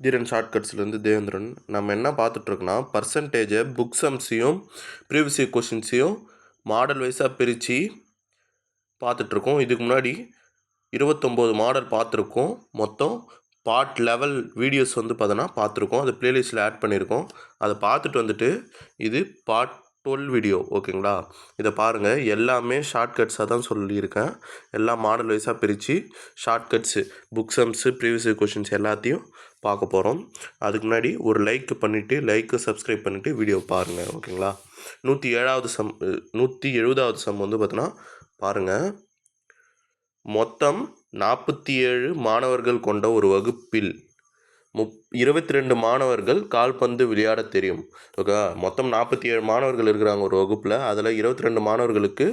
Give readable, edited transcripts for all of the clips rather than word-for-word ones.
தீரன் ஷார்ட்கட்ஸ்லேருந்து தேவேந்திரன். நம்ம என்ன பார்த்துட்ருக்கோன்னா பர்சன்டேஜை book சம்ஸையும் previous year கொஷின்ஸையும் model வைஸாக பிரித்து பார்த்துட்ருக்கோம். இதுக்கு முன்னாடி 29 மாடல் பார்த்துருக்கோம். மொத்தம் பார்ட் லெவல் வீடியோஸ் வந்து பார்த்தோன்னா பார்த்துருக்கோம். அது ப்ளேலிஸ்ட்டில் ஆட் பண்ணியிருக்கோம். அதை பார்த்துட்டு வந்துட்டு இது பார்ட் 12 வீடியோ. ஓகேங்களா? இதை பாருங்கள். எல்லாமே ஷார்ட்கட்ஸாக தான் சொல்லியிருக்கேன். எல்லாம் மாடல் வைஸாக பிரித்து shortcuts book sums previous year questions எல்லாத்தையும் பார்க்க போகிறோம். அதுக்கு முன்னாடி ஒரு லைக் பண்ணிவிட்டு சப்ஸ்கிரைப் பண்ணிவிட்டு வீடியோ பாருங்கள். ஓகேங்களா? 170வது சம் வந்து பார்த்தோன்னா பாருங்கள். மொத்தம் 47 மாணவர்கள் கொண்ட ஒரு வகுப்பில் 22 மாணவர்கள் கால்பந்து விளையாட தெரியும். ஓகே, மொத்தம் 47 மாணவர்கள் இருக்கிறாங்க ஒரு வகுப்பில். அதில் 22 மாணவர்களுக்கு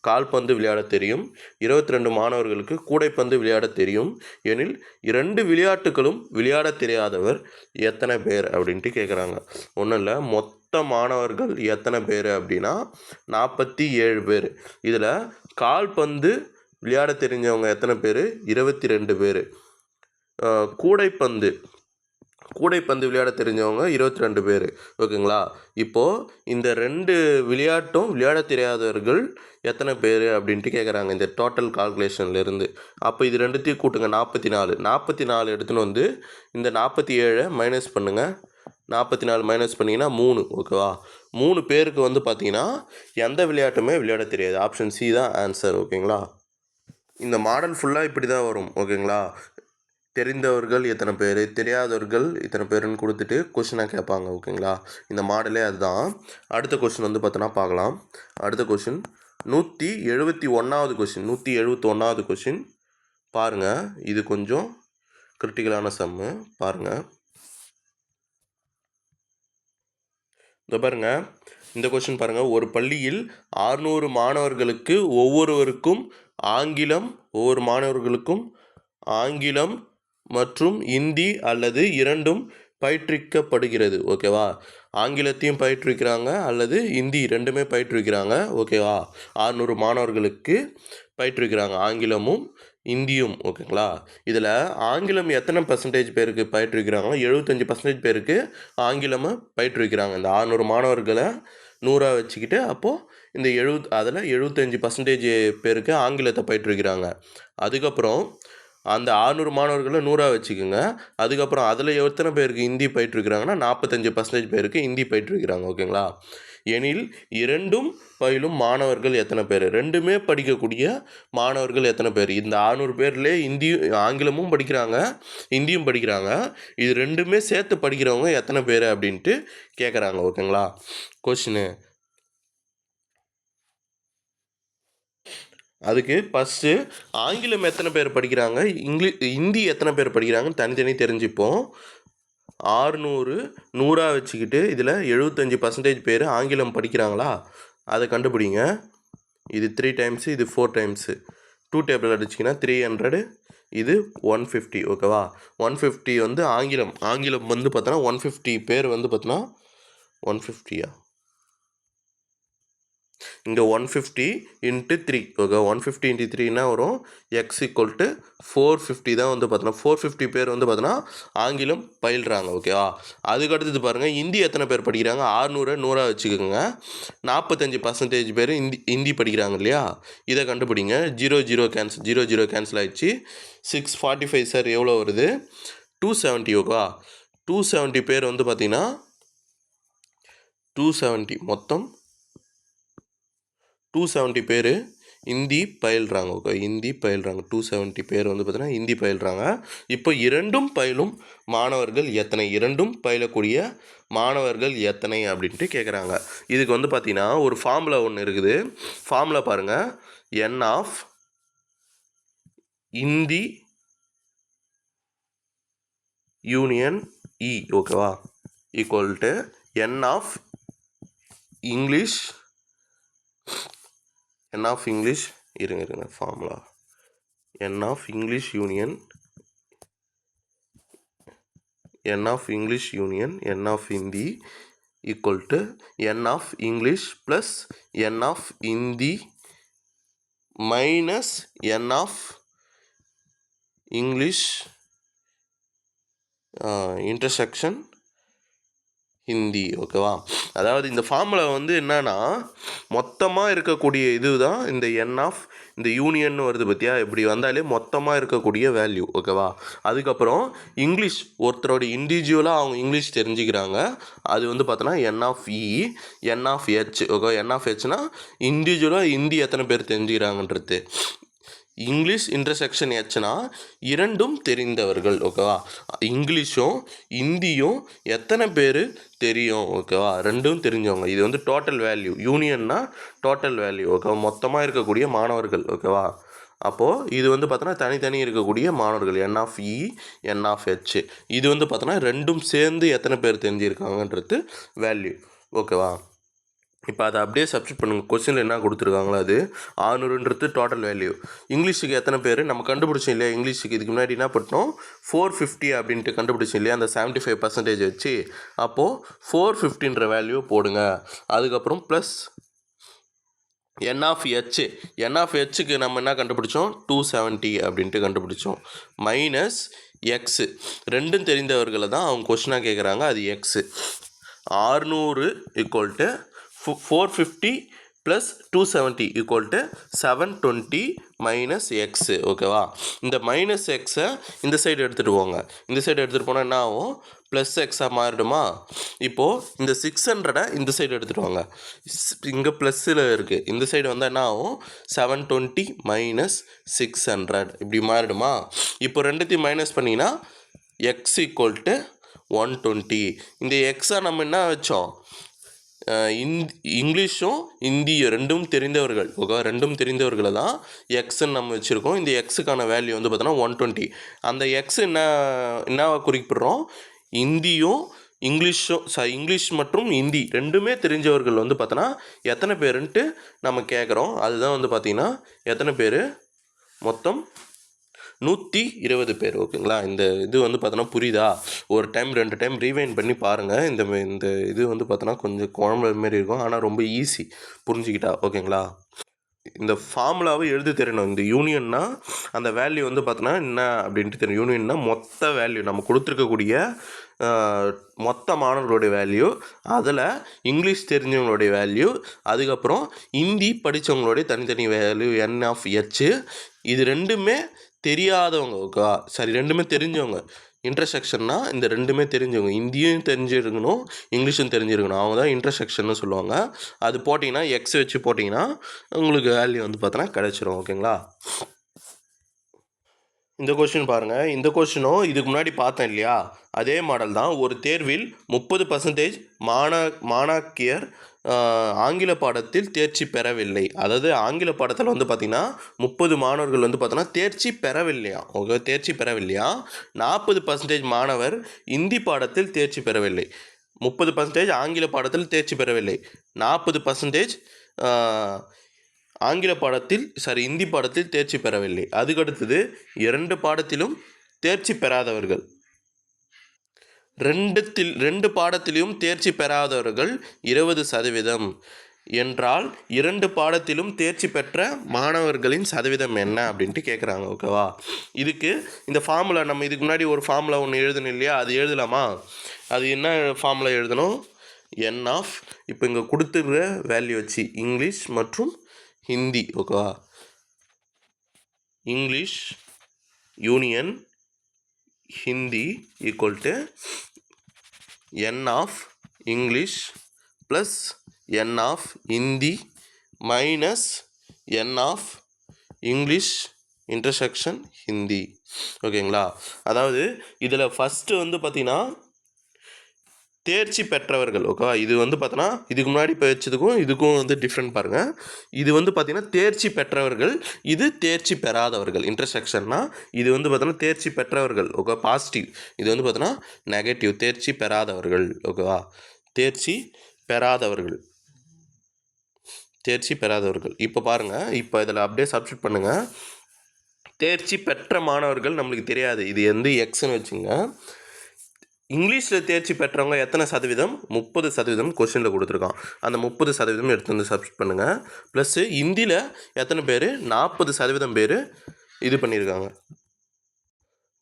கால்பந்து விளையாட தெரியும், 22 மாணவர்களுக்கு கூடைப்பந்து விளையாட தெரியும் எனில் 2 விளையாட்டுகளும் விளையாட தெரியாதவர் எத்தனை பேர் அப்படின்ட்டு கேட்குறாங்க. ஒன்றும் இல்லை, மொத்த மாணவர்கள் எத்தனை பேர் அப்படின்னா 47 பேர். இதில் கால்பந்து விளையாட தெரிஞ்சவங்க எத்தனை பேர்? 22 பேர். கூடைப்பந்து விளையாட தெரிஞ்சவங்க 22 பேர். ஓகேங்களா? இப்போது இந்த 2 விளையாட்டும் விளையாட தெரியாதவர்கள் எத்தனை பேர் அப்படின்ட்டு கேட்குறாங்க இந்த டோட்டல் கால்குலேஷன்லேருந்து. அப்போ இது ரெண்டுத்தையும் கூட்டுங்க. 44 எடுத்துன்னு வந்து இந்த 47 மைனஸ் பண்ணுங்கள். 44 மைனஸ் பண்ணிங்கன்னா 3. ஓகேவா? 3 பேருக்கு வந்து பார்த்தீங்கன்னா எந்த விளையாட்டுமே விளையாட தெரியாது. ஆப்ஷன் சி தான் ஆன்சர். ஓகேங்களா? இந்த மாடல் ஃபுல்லாக இப்படி தான் வரும். ஓகேங்களா? தெரிந்தவர்கள் எத்தனை பேர், தெரியாதவர்கள் இத்தனை பேருன்னு கொடுத்துட்டு கொஷினாக கேட்பாங்க. ஓகேங்களா? இந்த மாடலே அதுதான். அடுத்த கொஷின் வந்து பார்த்தோன்னா பார்க்கலாம். அடுத்த கொஷின் 171வது கொஷின். 171வது கொஷின் பாருங்கள். இது கொஞ்சம் கிரிட்டிக்கலான சம்மு. பாருங்கள். இந்த பாருங்கள், இந்த கொஷின் பாருங்கள். ஒரு பள்ளியில் 600 மாணவர்களுக்கு ஒவ்வொரு மாணவர்களுக்கும் ஆங்கிலம் மற்றும் இந்தி அல்லது இரண்டும் பயிற்றுவிக்கப்படுகிறது. ஓகேவா? ஆங்கிலத்தையும் பயிற்றுவிக்கிறாங்க அல்லது இந்தி ரெண்டுமே பயிற்றுவிக்கிறாங்க. ஓகேவா? 600 மாணவர்களுக்கு பயிற்றுவிக்கிறாங்க, ஆங்கிலமும் இந்தியும். ஓகேங்களா? இதில் ஆங்கிலம் எத்தனை பர்சன்டேஜ் பேருக்கு பயிற்றுவிக்கிறாங்களோ 75% பேருக்கு ஆங்கிலமை பயிற்றுவிக்கிறாங்க. இந்த 600 மாணவர்களை 100 வச்சுக்கிட்டு அப்போது இந்த அதில் 75% பேருக்கு ஆங்கிலத்தை பயிற்றுவிக்கிறாங்க. அதுக்கப்புறம் அந்த 600 மாணவர்களை 100 வச்சுக்கோங்க. அதுக்கப்புறம் அதில் எத்தனை பேருக்கு ஹிந்தி பயிற்றுவிக்கிறாங்கன்னா 45% பேருக்கு ஹிந்தி பயிற்றுவிக்கிறாங்க. ஓகேங்களா? எனில் இரண்டும் பயிலும் மாணவர்கள் எத்தனை பேர்? ரெண்டுமே படிக்கக்கூடிய மாணவர்கள் எத்தனை பேர்? இந்த 600 பேர்லேயே ஆங்கிலமும் படிக்கிறாங்க, ஹிந்தியும் படிக்கிறாங்க. இது ரெண்டுமே சேர்த்து படிக்கிறவங்க எத்தனை பேர் அப்படின்ட்டு கேட்குறாங்க. ஓகேங்களா? கொஷினு அதுக்கு ஃபஸ்ட்டு ஆங்கிலம் எத்தனை பேர் படிக்கிறாங்க, ஹிந்தி எத்தனை பேர் படிக்கிறாங்கன்னு தனித்தனி தெரிஞ்சுப்போம். 600 100 வச்சுக்கிட்டு இதில் 75% பேர் ஆங்கிலம் படிக்கிறாங்களா அதை கண்டுபிடிங்க. இது 3 டைம்ஸு, இது 4 டைம்ஸு. 2 டேபிள் அடிச்சிங்கன்னா 300, இது 150. ஓகேவா? 150 வந்து ஆங்கிலம் வந்து பார்த்தோன்னா 150 பேர் வந்து பார்த்தோன்னா 150யா இங்கே 150 × 3. ஓகே, 150 × 3 வரும்? x = 450 தான் வந்து பார்த்தோன்னா 450 பேர் வந்து பார்த்தோன்னா ஆங்கிலம் பயில்றாங்க. ஓகேவா? அதுக்கடுத்தது பாருங்கள், ஹிந்தி எத்தனை பேர் படிக்கிறாங்க? 600 100 வச்சுக்கோங்க. 45% பேர் ஹிந்தி படிக்கிறாங்க இல்லையா? இதை கண்டுபிடிங்க. 0 கேன்சல் ஆகிடுச்சு. 645 சார் எவ்வளோ வருது? 270. ஓகேவா? 270 பேர் வந்து பார்த்திங்கன்னா 270 மொத்தம் 270 பேர் ஹிந்தி பயில்றாங்க. ஓகே, ஹிந்தி பயில்றாங்க. 270 பேர் வந்து பார்த்தீங்கன்னா ஹிந்தி பயில்றாங்க. இப்போ இரண்டும் பயிலும் மாணவர்கள் எத்தனை? இரண்டும் பயிலக்கூடிய மாணவர்கள் எத்தனை அப்படின்ட்டு கேட்குறாங்க. இதுக்கு வந்து பார்த்தீங்கன்னா ஒரு ஃபார்முலா ஒன்று இருக்குது. ஃபார்முலா பாருங்கள். n of Hindi union E. ஓகேவா? Equal to n of English இருங்க formula. n of English union n of Hindi equal to n of English plus n of Hindi minus n of English intersection Hindi. ஓகேவா? அதாவது இந்த formula வந்து என்னன்னா மொத்தமாக இருக்கக்கூடிய இது தான் இந்த என் ஆஃப் இந்த யூனியன் வருது பற்றியா, இப்படி வந்தாலே மொத்தமாக இருக்கக்கூடிய வேல்யூ. ஓகேவா? அதுக்கப்புறம் இங்கிலீஷ் ஒருத்தரோட இண்டிவிஜுவலாக அவங்க இங்கிலீஷ் தெரிஞ்சுக்கிறாங்க, அது வந்து பார்த்தோன்னா n of E, n of H. Okay, n of ஹெச்னா இண்டிவிஜுவலாக ஹிந்தி எத்தனை பேர் தெரிஞ்சுக்கிறாங்கன்றது. இங்கிலீஷ் இன்டர்செக்ஷன் ஹெச்னா இரண்டும் தெரிந்தவர்கள். ஓகேவா? இங்கிலீஷும் இந்தியும் எத்தனை பேர் தெரியும். ஓகேவா? ரெண்டும் தெரிஞ்சவங்க. இது வந்து டோட்டல் வேல்யூ. யூனியன்னா டோட்டல் வேல்யூ. ஓகேவா? மொத்தமாக இருக்கக்கூடிய மாணவர்கள். ஓகேவா? அப்போது இது வந்து பார்த்தோன்னா தனித்தனி இருக்கக்கூடிய மாணவர்கள் n of E, n of H. இது வந்து பார்த்தோன்னா ரெண்டும் சேர்ந்து எத்தனை பேர் தெரிஞ்சிருக்காங்கன்றது வேல்யூ. ஓகேவா? இப்போ அதை அப்படியே சப்ஸ்டிட் பண்ணுங்கள். கொஸ்டினில் என்ன கொடுத்துருக்காங்களோ அது 600ன்றது டோட்டல் வேல்யூ. இங்கிலீஷுக்கு எத்தனை பேர் நம்ம கண்டுபிடிச்சோம் இல்லையா? இங்கிலீஷுக்கு இதுக்கு முன்னாடி என்ன பண்ணோம், 450 அப்படின்ட்டு கண்டுபிடிச்சோம் இல்லையா? அந்த 75% வச்சு. அப்போது 450ன்ற வேல்யூ போடுங்க. அதுக்கப்புறம் plus n of H. N of ஹெச்சுக்கு நம்ம என்ன கண்டுபிடிச்சோம், 270 அப்படின்ட்டு கண்டுபிடிச்சோம். Minus x. ரெண்டும் தெரிந்தவர்களை தான் அவங்க கொஸ்டினாக கேட்குறாங்க, அது x. 600 equal 450 plus 270 equal 720 minus x. ஓகேவா? இந்த மைனஸ் எக்ஸை இந்த சைடு எடுத்துகிட்டு போங்க. இந்த சைடு எடுத்துகிட்டு போனால் என்ன ஆகும், ப்ளஸ் எக்ஸாக மாறிடுமா? இப்போது இந்த 600 இந்த சைடு எடுத்துகிட்டு வாங்க. இங்கே ப்ளஸ்ஸில் இருக்குது, இந்த சைடு வந்தால் என்ன ஆகும், 720 மைனஸ் 600 இப்படி மாறிடுமா? இப்போ ரெண்டுத்தையும் மைனஸ் பண்ணிங்கன்னா எக்ஸ் ஈக்குவல் 120. இந்த எக்ஸை நம்ம என்ன வச்சோம், இங்கிலீஷும் இந்தியும் ரெண்டும் தெரிந்தவர்கள். ஓகே, ரெண்டும் தெரிந்தவர்களை தான் எக்ஸ்ன்னு நம்ம வச்சுருக்கோம். இந்த எக்ஸுக்கான வேல்யூ வந்து பார்த்தோன்னா 120. அந்த எக்ஸ் என்னவா குறிப்பிட்றோம், இந்தியும் இங்கிலீஷும் இங்கிலீஷ் மற்றும் ஹிந்தி ரெண்டுமே தெரிஞ்சவர்கள் வந்து பார்த்தோன்னா எத்தனை பேருன்ட்டு நம்ம கேட்குறோம். அதுதான் வந்து பார்த்திங்கன்னா எத்தனை பேர், மொத்தம் 120 பேர். ஓகேங்களா? இந்த இது வந்து பார்த்தோன்னா புரியுதா? ஒரு டைம் 2 டைம் ரீவைண்ட் பண்ணி பாருங்கள். இந்த இது வந்து பார்த்தோன்னா கொஞ்சம் குழம்பு மாரி இருக்கும், ஆனால் ரொம்ப ஈஸி புரிஞ்சுக்கிட்டா. ஓகேங்களா? இந்த ஃபார்முலாவை எழுதி தெரியணும். இந்த யூனியன்னா அந்த வேல்யூ வந்து பார்த்தோன்னா என்ன அப்படின்ட்டு தெரியும். யூனியன்னா மொத்த வேல்யூ, நம்ம கொடுத்துருக்கக்கூடிய மொத்த மாணவர்களுடைய வேல்யூ, அதில் இங்கிலீஷ் தெரிஞ்சவங்களுடைய வேல்யூ, அதுக்கப்புறம் ஹிந்தி படித்தவங்களுடைய தனித்தனி வேல்யூ என் ஆஃப் ஹெச். இது ரெண்டுமே தெரியாதவங்க. ஓகேவா? சரி, ரெண்டுமே தெரிஞ்சவங்க. இன்டர்செக்ஷன்னா இந்த ரெண்டுமே தெரிஞ்சவங்க, ஹிந்தியும் தெரிஞ்சிருக்கணும், இங்கிலீஷும் தெரிஞ்சிருக்கணும். அவங்க தான் இன்டர்செக்ஷன்னு சொல்லுவாங்க. அது போட்டிங்கன்னா எக்ஸ் வச்சு போட்டிங்கன்னா உங்களுக்கு வேல்யூ வந்து பார்த்தோன்னா கிடச்சிரும். ஓகேங்களா? இந்த கொஸ்டின் பாருங்கள். இந்த கொஸ்டினும் இதுக்கு முன்னாடி பார்த்தேன் இல்லையா, அதே மாடல் தான். ஒரு தேர்வில் 30% மாணாக்கியர் ஆங்கில பாடத்தில் தேர்ச்சி பெறவில்லை. அதாவது ஆங்கில பாடத்தில் வந்து பார்த்திங்கன்னா 30 மாணவர்கள் வந்து பார்த்தோன்னா தேர்ச்சி பெறவில்லையா. ஓகே, தேர்ச்சி பெறவில்லையா. 40% மாணவர் இந்தி பாடத்தில் தேர்ச்சி பெறவில்லை. 30% ஆங்கில பாடத்தில் தேர்ச்சி பெறவில்லை, 40% ஆங்கில பாடத்தில் இந்தி பாடத்தில் தேர்ச்சி பெறவில்லை. அதுக்கடுத்தது 2 பாடத்திலும் தேர்ச்சி பெறாதவர்கள். 2 பாடத்திலும் தேர்ச்சி பெறாதவர்கள் 20% என்றால் 2 பாடத்திலும் தேர்ச்சி பெற்ற மாணவர்களின் சதவீதம் என்ன அப்படின்ட்டு கேட்குறாங்க. ஓகேவா? இதுக்கு இந்த ஃபார்முலா நம்ம இதுக்கு முன்னாடி ஒரு ஃபார்முலா ஒன்று எழுதணும் இல்லையா, அது எழுதலாமா? அது என்ன ஃபார்முலா எழுதணும், என் ஆஃப், இப்போ இங்கே கொடுத்துருக்க வேல்யூ வச்சு இங்கிலீஷ் மற்றும் ஹிந்தி. ஓகேவா? English union Hindi equal n of English plus n of Hindi minus n of English intersection Hindi. ஓகேங்களா? அதாவது இதில் ஃபஸ்ட்டு வந்து பார்த்திங்கன்னா தேர்ச்சி பெற்றவர்கள். ஓகேவா? இது வந்து பார்த்தோன்னா இதுக்கு முன்னாடி இப்போ வச்சதுக்கும் இதுக்கும் வந்து டிஃப்ரெண்ட் பாருங்கள். இது வந்து பார்த்திங்கன்னா தேர்ச்சி பெற்றவர்கள், இது தேர்ச்சி பெறாதவர்கள். இன்டர்செக்ஷன்னா இது வந்து பார்த்தோன்னா தேர்ச்சி பெற்றவர்கள். Okay, positive. இது வந்து பார்த்தோன்னா நெகட்டிவ், தேர்ச்சி பெறாதவர்கள். ஓகேவா? தேர்ச்சி பெறாதவர்கள், தேர்ச்சி பெறாதவர்கள். இப்போ பாருங்கள், இப்போ இதில் அப்படியே சப்ஸ்டிட் பண்ணுங்கள். தேர்ச்சி பெற்ற மாணவர்கள் நம்மளுக்கு தெரியாது, இது வந்து எக்ஸ்ன்னு வச்சுங்க. இங்கிலீஷில் தேர்ச்சி பெற்றவங்க எத்தனை சதவீதம், 30% கொஸ்டினில் கொடுத்துருக்கான். அந்த 30% எடுத்து வந்து சப்ஸ்டிட் பண்ணுங்கள். ப்ளஸ்ஸு ஹிந்தியில் எத்தனை பேர், 40% பேர் இது பண்ணியிருக்காங்க.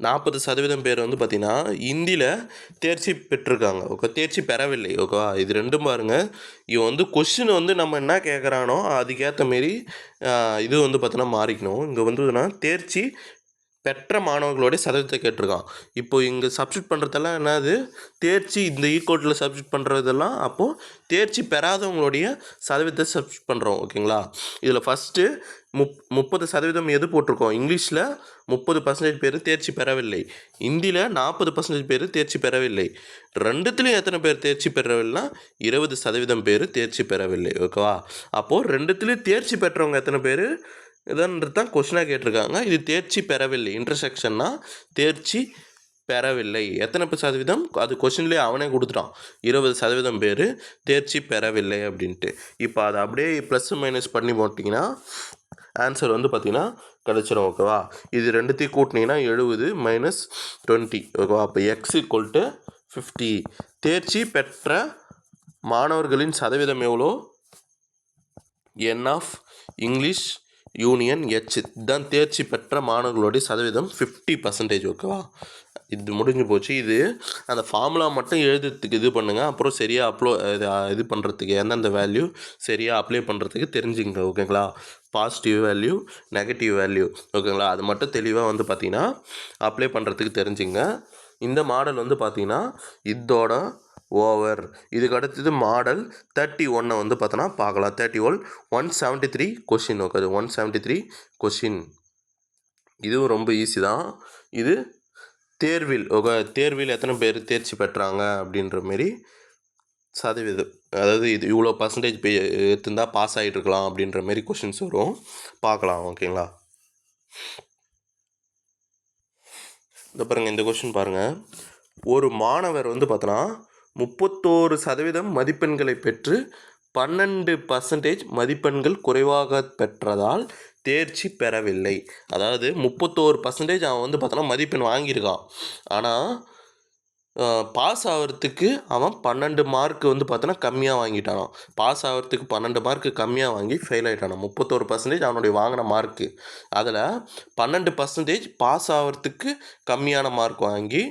40% பேர் வந்து பார்த்திங்கன்னா ஹிந்தியில் தேர்ச்சி பெற்றிருக்காங்க. ஓகே, தேர்ச்சி பெறவில்லை. ஓகேவா, இது ரெண்டும் பாருங்கள். இவன் வந்து கொஸ்டின் வந்து நம்ம என்ன கேட்குறானோ அதுக்கேற்ற மாரி இது வந்து பார்த்தீங்கன்னா மாறிக்கணும். இங்கே வந்துன்னா தேர்ச்சி பெற்ற மாணவர்களுடைய சதவீதத்தை கேட்டிருக்கான். இப்போ இங்கே சப்ஸ்டியூட் பண்ணுறதெல்லாம் என்னது, தேர்ச்சி இந்த ஈக்குவட்டில் சப்ஸ்டியூட் பண்ணுறதெல்லாம் அப்போது தேர்ச்சி பெறாதவங்களுடைய சதவீதத்தை சப்ஸ்டியூட் பண்ணுறோம். ஓகேங்களா, இதில் ஃபஸ்ட்டு 30% எது போட்டிருக்கோம், இங்கிலீஷில் 30% பேர் தேர்ச்சி பெறவில்லை, ஹிந்தியில் 40% பேர் தேர்ச்சி பெறவில்லை. ரெண்டுத்துலேயும் எத்தனை பேர் தேர்ச்சி பெறவில்லைனா 20% பேர் தேர்ச்சி பெறவில்லை. ஓகேவா, அப்போது ரெண்டுத்துலேயும் தேர்ச்சி பெற்றவங்க எத்தனை பேர் இதன்றது தான் கொஸ்டினாக கேட்டிருக்காங்க. இது தேர்ச்சி பெறவில்லை, இன்டர்செக்ஷன்னா தேர்ச்சி பெறவில்லை எத்தனை சதவீதம், அது கொஸ்டின்லேயே அவனே கொடுத்துட்டான். 20% பேர் தேர்ச்சி பெறவில்லை அப்படின்ட்டு. இப்போ அதை அப்படியே ப்ளஸ் மைனஸ் பண்ணி போட்டிங்கன்னா ஆன்சர் வந்து பார்த்திங்கன்னா கிடச்சிரும். ஓகேவா, இது ரெண்டுத்தையும் கூட்டினீங்கன்னா 70 மைனஸ் 20. ஓகேவா, அப்போ எக்ஸ் ஈக்குவல் டு 50. தேர்ச்சி பெற்ற மாணவர்களின் சதவீதம் எவ்வளோ, என் ஆஃப் இங்கிலீஷ் யூனியன் ஹெச் தான் தேர்ச்சி பெற்ற மாணவர்களுடைய சதவீதம் 50%. ஓகேவா, இது முடிஞ்சு போச்சு. இது அந்த ஃபார்முலா மட்டும் எழுதுறதுக்கு இது பண்ணுங்கள். அப்புறம் சரியாக இது பண்ணுறதுக்கு எந்தெந்த வேல்யூ சரியாக அப்ளை பண்ணுறதுக்கு தெரிஞ்சுங்க. ஓகேங்களா, பாசிட்டிவ் வேல்யூ நெகட்டிவ் வேல்யூ. ஓகேங்களா, அது மட்டும் தெளிவாக வந்து பார்த்திங்கன்னா அப்ளை பண்ணுறதுக்கு தெரிஞ்சுங்க. இந்த மாடல் வந்து பார்த்திங்கன்னா இதோட ஓவர். இதுக்கு அடுத்தது மாடல் 31 வந்து பார்த்தோன்னா பார்க்கலாம். 31 173 கொஷின். Okay, 173 question. இதுவும் ரொம்ப ஈஸி தான். இது தேர்வில். ஓகே, தேர்வில் எத்தனை பேர் தேர்ச்சி பெற்றாங்க அப்படின்ற மாரி சதவீதம், அதாவது இது இவ்வளோ பர்சன்டேஜ் எடுத்துருந்தால் பாஸ் ஆகிட்டு இருக்கலாம் அப்படின்ற மாரி கொஷின்ஸ் வரும், பார்க்கலாம். ஓகேங்களா, இந்த பாருங்கள், இந்த கொஷின் பாருங்கள். ஒரு மாணவர் வந்து பார்த்தோன்னா 31% மதிப்பெண்களை பெற்று 12% மதிப்பெண்கள் குறைவாக பெற்றதால் தேர்ச்சி பெறவில்லை. அதாவது 31% அவன் வந்து பார்த்தோன்னா மதிப்பெண் வாங்கியிருக்கான். ஆனால் பாஸ் ஆகிறதுக்கு அவன் 12 மார்க் வந்து பார்த்தோன்னா கம்மியாக வாங்கிட்டானான். பாஸ் ஆகிறதுக்கு 12 மார்க்கு கம்மியாக வாங்கி ஃபெயில் ஆகிட்டானான். 31% அவனுடைய வாங்கின மார்க்கு, அதில் 12% பாஸ் ஆகிறதுக்கு கம்மியான மார்க் வாங்கி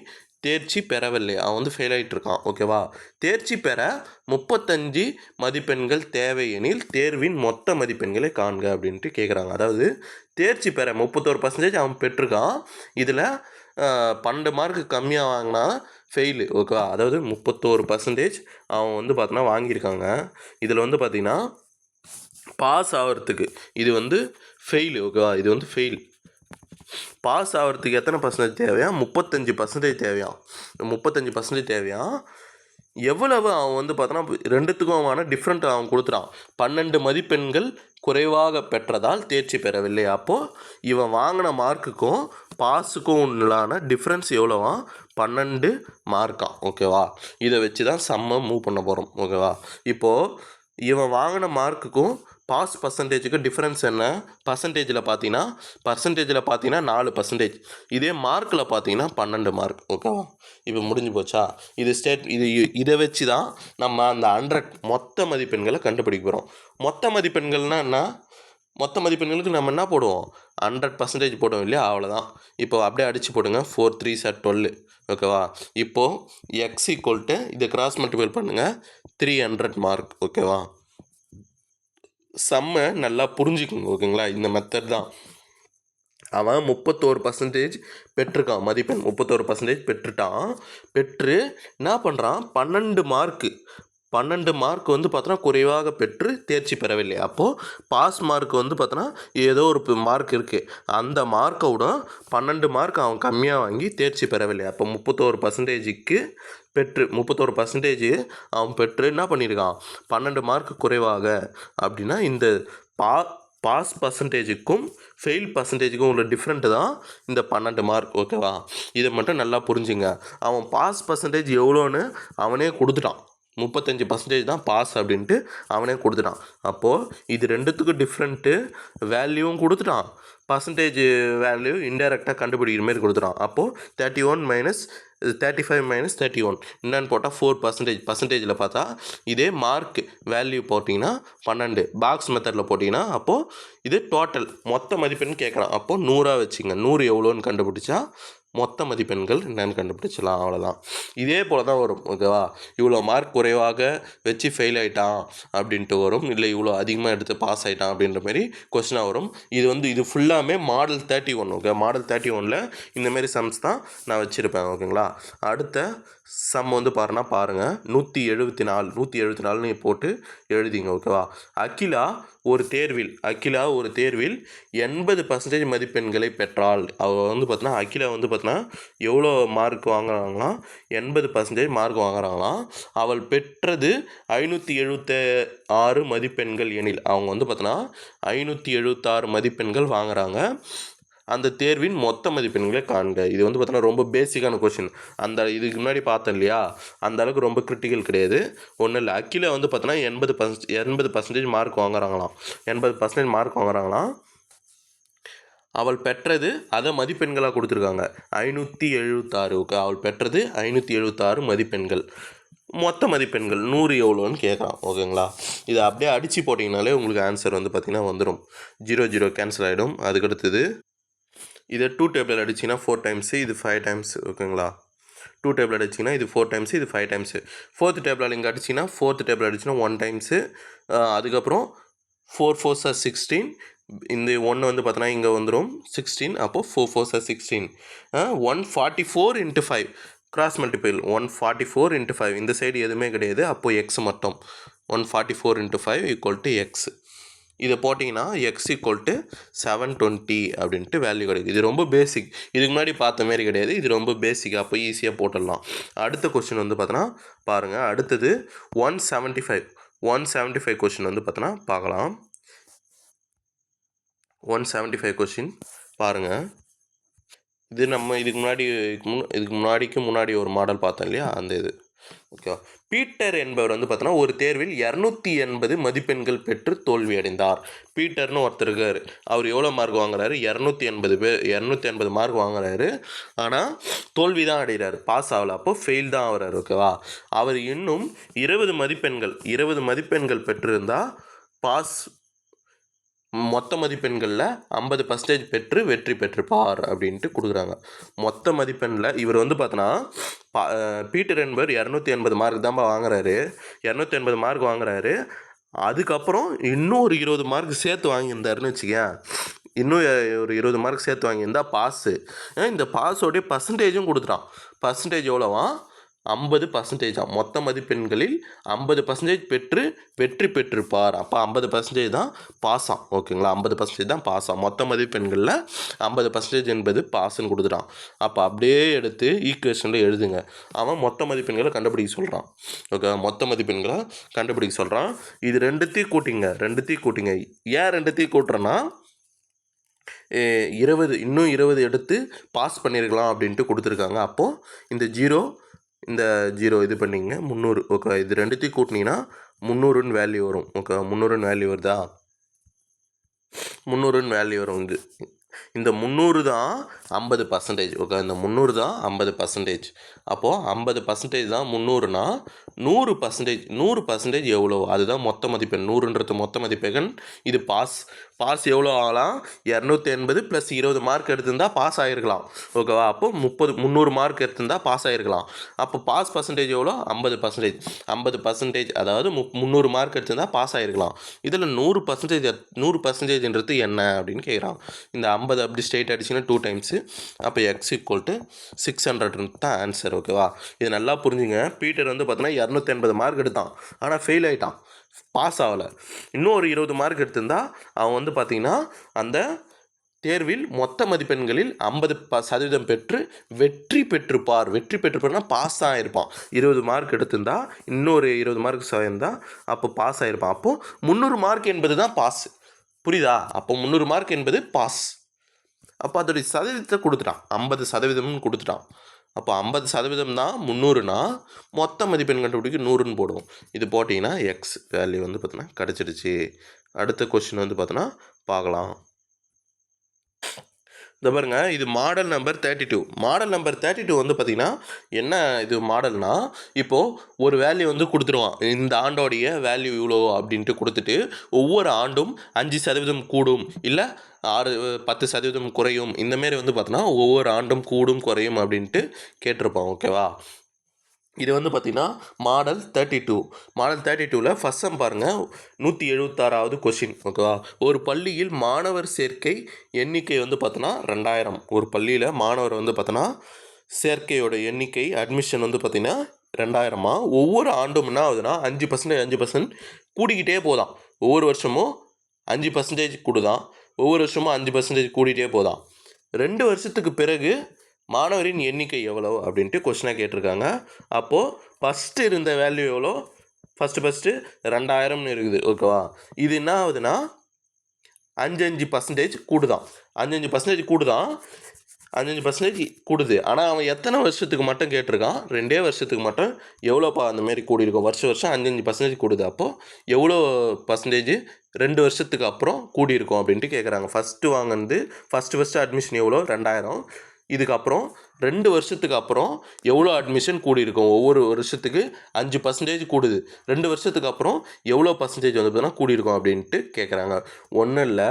தேர்ச்சி பெறவில்லை, அவன் வந்து ஃபெயில் ஆகிட்டு இருக்கான். ஓகேவா, தேர்ச்சி பெற 35 மதிப்பெண்கள் தேவை எனில் தேர்வின் மொத்த மதிப்பெண்களை காண்க அப்படின்ட்டு கேட்குறாங்க. அதாவது தேர்ச்சி பெற 31% அவன் பெற்றிருக்கான், இதில் 12 மார்க்கு கம்மியாக வாங்கினா ஃபெயிலு. ஓகேவா, அதாவது 31% அவன் வந்து பார்த்தோன்னா வாங்கியிருக்காங்க. இதில் வந்து பார்த்திங்கன்னா பாஸ் ஆகிறதுக்கு இது வந்து ஃபெயிலு. ஓகேவா, இது வந்து ஃபெயில். பாஸ் ஆகிறதுக்கு எத்தனை பர்சன்டேஜ் தேவையா, 35% தேவையா, 35% தேவையா. எவ்வளவு அவன் வந்து பார்த்தோன்னா ரெண்டுத்துக்கும் அவன் டிஃப்ரெண்ட் அவன் கொடுத்துட்டான். 12 மதிப்பெண்கள் குறைவாக பெற்றதால் தேர்ச்சி பெறவில்லை. அப்போது இவன் வாங்கின மார்க்குக்கும் பாஸுக்கும் உள்ளான டிஃப்ரென்ஸ் எவ்வளோவா, 12 மார்க்கான். ஓகேவா, இதை வச்சு தான் சம்மை மூவ் பண்ண போகிறோம். ஓகேவா, இப்போது இவன் வாங்கின மார்க்குக்கும் பாஸ் பர்சன்டேஜுக்கு டிஃப்ரென்ஸ் என்ன, பர்சன்டேஜில் பார்த்தீங்கன்னா 4%, இதே மார்க்கில் பார்த்தீங்கன்னா 12 மார்க். ஓகேவா, இப்போ முடிஞ்சு போச்சா. இதை வச்சு தான் நம்ம அந்த 100 மொத்த மதிப்பெண்களை கண்டுபிடிக்க போகிறோம். மொத்த மதிப்பெண்கள்னால் என்ன, மொத்த மதிப்பெண்களுக்கு நம்ம என்ன போடுவோம், 100% போடுவோம் இல்லையா, அவ்வளோதான். இப்போ அப்படியே அடித்து போடுங்க, 4 3 சார் 12. ஓகேவா, இப்போது எக்ஸ் ஈக்குவல் டு இதை கிராஸ் மல்டிபிள் பண்ணுங்கள், 300 மார்க். ஓகேவா, செம்ம நல்லா புரிஞ்சுக்குங்க. ஓகேங்களா, இந்த மெத்தட் தான். அவன் 31% பெற்றிருக்கான், மதிப்பெண் 31% பெற்றுட்டான். பெற்று என்ன பண்ணுறான், 12 மார்க் வந்து பார்த்தோன்னா குறைவாக பெற்று தேர்ச்சி பெறவில்லை. அப்போது பாஸ் மார்க் வந்து பார்த்தோன்னா ஏதோ ஒரு மார்க் இருக்குது, அந்த மார்க்கோட 12 மார்க் அவன் கம்மியாக வாங்கி தேர்ச்சி பெறவில்லை. அப்போ 31%க்கு பெற்று 31% அவன் பெற்று என்ன பண்ணியிருக்கான், 12 மார்க் குறைவாக அப்படின்னா இந்த பாஸ் பர்சன்டேஜுக்கும் ஃபெயில் பர்சன்டேஜுக்கும் உள்ள டிஃப்ரெண்ட்டு தான் இந்த 12 மார்க். ஓகேவா, இதை மட்டும் நல்லா புரிஞ்சுங்க. அவன் பாஸ் பர்சன்டேஜ் எவ்வளோன்னு அவனே கொடுத்துட்டான், 35% தான் பாஸ் அப்படின்ட்டு அவனே கொடுத்துட்டான். அப்போது இது ரெண்டுத்துக்கும் டிஃப்ரெண்ட்டு வேல்யூவும் கொடுத்துட்டான், பர்சன்டேஜ் வேல்யூ இன்டெரக்டாக கண்டுபிடிக்கிற மாரி கொடுத்துட்டான். அப்போது 35 மைனஸ் 31 என்னன்னு போட்டால் 4%. பர்சன்டேஜில் பார்த்தா இதே மார்க் வேல்யூ போட்டிங்கன்னா 12, பாக்ஸ் மெத்தடில் போட்டிங்கன்னா அப்போது இது டோட்டல் மொத்த மதிப்பெண் கேட்குறான். அப்போது 100 வச்சுங்க, 100 எவ்வளோன்னு கண்டுபிடிச்சா மொத்த மதிப்பெண்கள் என்னென்னு கண்டுபிடிச்சலாம். அவ்வளோதான். இதே போல் தான் வரும். ஓகேவா? இவ்வளோ மார்க் குறைவாக வச்சு ஃபெயில் ஆகிட்டான் அப்படின்ட்டு வரும். இல்லை இவ்வளோ அதிகமாக எடுத்து பாஸ் ஆகிட்டான் அப்படின்ற மாதிரி கொஸ்டினாக வரும். இது ஃபுல்லாமே மாடல் 31. ஓகே, மாடல் 31ல் இந்தமாரி சம்ஸ் தான் நான் வச்சுருப்பேன். ஓகேங்களா? அடுத்த சம் வந்து பாருங்கள் 174 போட்டு எழுதிங்க. ஓகேவா? அகிலா ஒரு தேர்வில் 80% மதிப்பெண்களை பெற்றால், அவள் வந்து பார்த்தீங்கன்னா அகிலா வந்து பார்த்தீங்கன்னா எவ்வளோ மார்க் வாங்குறாங்களாம்? 80% மார்க் வாங்குறாங்களாம். அவள் பெற்றது 576 மதிப்பெண்கள் எனில், அவங்க வந்து பார்த்தீங்கன்னா 576 மதிப்பெண்கள் வாங்குறாங்க. அந்த தேர்வின் மொத்த மதிப்பெண்களை காண்க. இது வந்து பார்த்தீங்கன்னா ரொம்ப பேசிக்கான கொஷின். இதுக்கு முன்னாடி பார்த்தோம் இல்லையா, அந்த அளவுக்கு ரொம்ப கிரிட்டிக்கல் கிடையாது. ஒன்றும் இல்லை. அகிலா வந்து பார்த்தீங்கன்னா 80% மார்க் வாங்குறாங்களாம். 80% மார்க் வாங்குறாங்களாம். அவள் பெற்றது அதை மதிப்பெண்களாக கொடுத்துருக்காங்க 576. ஓகே, அவள் பெற்றது 576 மதிப்பெண்கள். மொத்த மதிப்பெண்கள் 100 எவ்வளோன்னு கேட்குறான். ஓகேங்களா? இதை அப்படியே அடித்து போட்டிங்கனாலே உங்களுக்கு ஆன்சர் வந்து பார்த்திங்கன்னா வந்துடும். 0 கேன்சல் ஆகிடும். அதுக்கடுத்தது இதை 2 டேபிள் அடிச்சிங்கன்னா 4 டைம்ஸு, இது 5 டைம்ஸ். ஓகேங்களா? 2 டேபிள் அடிச்சிங்கன்னா இது 4 டைம்ஸு, இது 5 டைம்ஸு. 4th டேபிள் இங்கே அடிச்சிங்கன்னா 4th டேபிள் அடிச்சிங்கன்னா 1 டைம்ஸு. அதுக்கப்புறம் 4 4s are 16. இந்த 1 வந்து பார்த்தோன்னா இங்கே வந்துடும் 16. அப்போது 4 4s are 16. 144 × 5 cross multiple. 144 × 5 இந்த சைடு எதுவுமே கிடையாது. அப்போது எக்ஸ் மட்டும் 144 × 5 = எக்ஸ். இதை போட்டிங்கன்னா x = 720 அப்படின்ட்டு வேல்யூ கிடைக்கும். இது ரொம்ப பேசிக். இதுக்கு முன்னாடி பார்த்த மாரி கிடையாது. இது ரொம்ப பேசிக். அப்போ ஈஸியாக போட்டுடலாம். அடுத்த கொஸ்டின் வந்து பார்த்தோன்னா பாருங்கள். அடுத்தது 175 கொஸ்டின் வந்து பார்த்தோன்னா பார்க்கலாம். 175 கொஸ்டின் பாருங்கள். இது நம்ம இதுக்கு முன்னாடி ஒரு மாடல் பார்த்தோம் இல்லையா, அந்த இது. ஓகேவா? பீட்டர் என்பவர் வந்து பார்த்தோன்னா ஒரு தேர்வில் 280 மதிப்பெண்கள் பெற்று தோல்வி அடைந்தார். பீட்டர்னு ஒருத்தர் இருக்கார். அவர் எவ்வளோ மார்க் வாங்குறாரு? 280 மார்க் வாங்குறாரு. ஆனால் தோல்வி தான் அடைகிறார். பாஸ் ஆகலை. அப்போது ஃபெயில் தான் ஆகிறார். ஓகேவா? அவர் இன்னும் 20 மதிப்பெண்கள் பெற்றிருந்தால் பாஸ், மொத்த மதிப்பெண்களில் 50% பெற்று வெற்றி பெற்றுப்பார் அப்படின்ட்டு கொடுக்குறாங்க. மொத்த மதிப்பெண்ணில் இவர் வந்து பார்த்தோன்னா பீட்டர் என்பவர் 280 மார்க் தான் வாங்குறாரு. 280 மார்க் வாங்குறாரு. அதுக்கப்புறம் இன்னும் ஒரு 20 மார்க் சேர்த்து வாங்கியிருந்தாருன்னு வச்சுக்கேன். இன்னும் ஒரு 20 மார்க் சேர்த்து வாங்கியிருந்தால் பாஸு. இந்த பாஸோடைய பர்சன்டேஜும் கொடுத்துட்டான். பர்சன்டேஜ் எவ்வளோவா? 50%. மொத்த மதிப்பெண்களில் 50% பெற்று வெற்றி பெற்றிருப்பார். அப்போ 50% தான் பாஸாம். ஓகேங்களா? 50% தான் பாஸாம். மொத்த மதிப்பெண்களில் 50% என்பது பாஸ்ன்னு கொடுத்துட்டான். அப்போ அப்படியே எடுத்து ஈக்குவேஷனில் எழுதுங்க. அவன் மொத்த மதிப்பெண்களை கண்டுபிடிக்க சொல்கிறான். ஓகே, மொத்த மதிப்பெண்களை கண்டுபிடிக்க சொல்கிறான். இது ரெண்டுத்தையும் கூட்டிங்க. ஏன் ரெண்டுத்தையும் கூட்டுறேன்னா 20 இன்னும் 20 எடுத்து பாஸ் பண்ணியிருக்கலாம் அப்படின்ட்டு கொடுத்துருக்காங்க. அப்போது இந்த 0 இது பண்ணிங்க 300. ஓகே, இது ரெண்டுத்தையும் கூட்டினீங்கன்னா 300ன்னு வேல்யூ வரும். ஓகே, 300ன்னு வேல்யூ வருதா? 300ன்னு வேல்யூ வரும். இந்த 300 தான் 50%. ஓகே, இந்த 300 தான் 50%. அப்போது 50% தான் 300னா 100% எவ்வளோ? அதுதான் மொத்த மதிப்பெண். 100ன்றது மொத்த மதிப்பெண். இது பாஸ் எவ்வளோ ஆகலாம்? 280 + 20 மார்க் எடுத்திருந்தால் பாஸ் ஆகிருக்கலாம். ஓகேவா? அப்போ 300 மார்க் எடுத்திருந்தால் பாஸ் ஆகிருக்கலாம். அப்போ பாஸ் பர்சன்டேஜ் எவ்வளோ? 50%. அதாவது 300 மார்க் எடுத்திருந்தால் பாஸ் ஆகிருக்கலாம். இதில் 100%ன்றது என்ன அப்படின்னு கேட்குறான். இந்த 50 அப்படி ஸ்ட்ரெயிட் அடிச்சுன்னா 2 டைம்ஸு. அப்போ x = 600 தான் ஆன்சர். ஓகேவா? இது நல்லா புரிஞ்சுங்க. பீட்டர் வந்து பார்த்தோன்னா 280 மார்க் எடுத்தான். ஆனால் ஃபெயில் ஆகிட்டான். பாஸ் ஆகலை. இன்னும் ஒரு 20 மார்க் எடுத்திருந்தா அவன் வந்து பார்த்திங்கன்னா அந்த தேர்வில் மொத்த மதிப்பெண்களில் 50% பெற்று வெற்றி பெற்றுப்பார்னா பாஸ் தான் ஆகிருப்பான். 20 மார்க் எடுத்திருந்தா இன்னொரு 20 மார்க் சேர்ந்தால் அப்போ பாஸ் ஆகிருப்பான். அப்போது 300 மார்க் என்பது தான் பாஸ். புரியுதா? அப்போ 300 மார்க் என்பது பாஸ். அப்போ அதோடைய சதவீதத்தை கொடுத்துட்டான். 50% கொடுத்துட்டான். அப்போ 50% தான் 300னா மொத்த மதிப்பெண் கண்டுபிடிக்க 100ன்னு போடுவோம். இது போட்டிங்கன்னா எக்ஸ் வேல்யூ வந்து பார்த்தோன்னா கிடச்சிடுச்சு. அடுத்த கொஸ்டின் வந்து பார்த்தோன்னா பார்க்கலாம். இந்த பாருங்க, இது மாடல் நம்பர் 32. மாடல் நம்பர் 32 வந்து பார்த்திங்கன்னா என்ன இது மாடல்னா, இப்போது ஒரு வேல்யூ வந்து கொடுத்துருவான். இந்த ஆண்டோடைய வேல்யூ இவ்வளோ அப்படின்ட்டு கொடுத்துட்டு ஒவ்வொரு ஆண்டும் 5% கூடும், இல்லை 10% குறையும். இந்தமாரி வந்து பார்த்தோன்னா ஒவ்வொரு ஆண்டும் கூடும் குறையும் அப்படின்ட்டு கேட்டிருப்பான். ஓகேவா? இது வந்து பார்த்திங்கன்னா மாடல் 32. மாடல் 32ல் ஃபஸ்ட் சம் பாருங்கள், 176வது கொஷின். ஓகேவா? ஒரு பள்ளியில் மாணவர் சேர்க்கை எண்ணிக்கை வந்து பார்த்தோன்னா 2000. ஒரு பள்ளியில் மாணவர் வந்து பார்த்தோன்னா சேர்க்கையோட எண்ணிக்கை அட்மிஷன் வந்து பார்த்திங்கன்னா 2000. ஒவ்வொரு ஆண்டும் என்ன ஆகுதுன்னா 5% கூடிக்கிட்டே போதான். ஒவ்வொரு வருஷமும் 5% கூடுதான். ஒவ்வொரு வருஷமும் 5% கூடிகிட்டே போதான். 2 வருஷத்துக்கு பிறகு மாணவரின் எண்ணிக்கை எவ்வளோ அப்படின்ட்டு கொஸ்டினாக கேட்டிருக்காங்க. அப்போது ஃபஸ்ட்டு இருந்த வேல்யூ எவ்வளோ? ஃபஸ்ட்டு 2000ன்னு இருக்குது. ஓகேவா? இது என்ன ஆகுதுன்னா 5% கூடுதான். 5% கூடுதான். 5% கூடுது. ஆனால் அவன் எத்தனை வருஷத்துக்கு மட்டும் கேட்டிருக்கான்? 2 வருஷத்துக்கு மட்டும். எவ்வளோப்பா அந்தமாரி கூடியிருக்கும்? வருஷம் 5% கூடுது. அப்போது எவ்வளோ பர்சன்டேஜ் 2 வருஷத்துக்கு அப்புறம் கூடியிருக்கும் அப்படின்ட்டு கேட்குறாங்க. ஃபஸ்ட்டு அட்மிஷன் எவ்வளோ? 2000. இதுக்கப்புறம் 2 வருஷத்துக்கு அப்புறம் எவ்வளோ அட்மிஷன் கூடியிருக்கும்? ஒவ்வொரு வருஷத்துக்கு 5% கூடுது. 2 வருஷத்துக்கு அப்புறம் எவ்வளோ பர்சன்டேஜ் வந்து பார்த்தீங்கன்னா கூடியிருக்கும் அப்படின்ட்டு கேட்குறாங்க. ஒன்றும் இல்லை,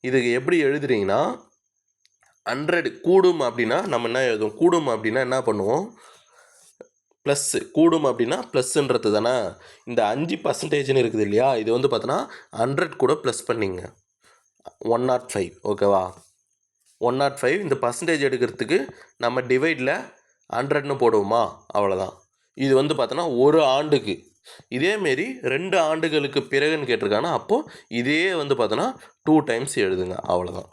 இதுக்கு எப்படி எழுதுறீங்கன்னா 100 கூடும் அப்படின்னா நம்ம என்ன எழுதுவோம்? கூடும் அப்படின்னா என்ன பண்ணுவோம்? ப்ளஸ்ஸு. கூடும் அப்படின்னா ப்ளஸ்ன்றது தானே. இந்த 5%ன்னு இருக்குது இல்லையா, இது வந்து பார்த்தோன்னா 100 கூட ப்ளஸ் பண்ணிங்க 105. ஓகேவா? 105 இந்த பர்சன்டேஜ் எடுக்கிறதுக்கு நம்ம டிவைடில் 100ன்னு போடுவோமா? அவ்வளோதான். இது வந்து பார்த்தோன்னா ஒரு ஆண்டுக்கு. இதேமாரி 2 ஆண்டுகளுக்கு பிறகுன்னு கேட்டிருக்காங்கன்னா அப்போது இதே வந்து பார்த்தோன்னா 2 டைம்ஸ் எழுதுங்க. அவ்வளோதான்.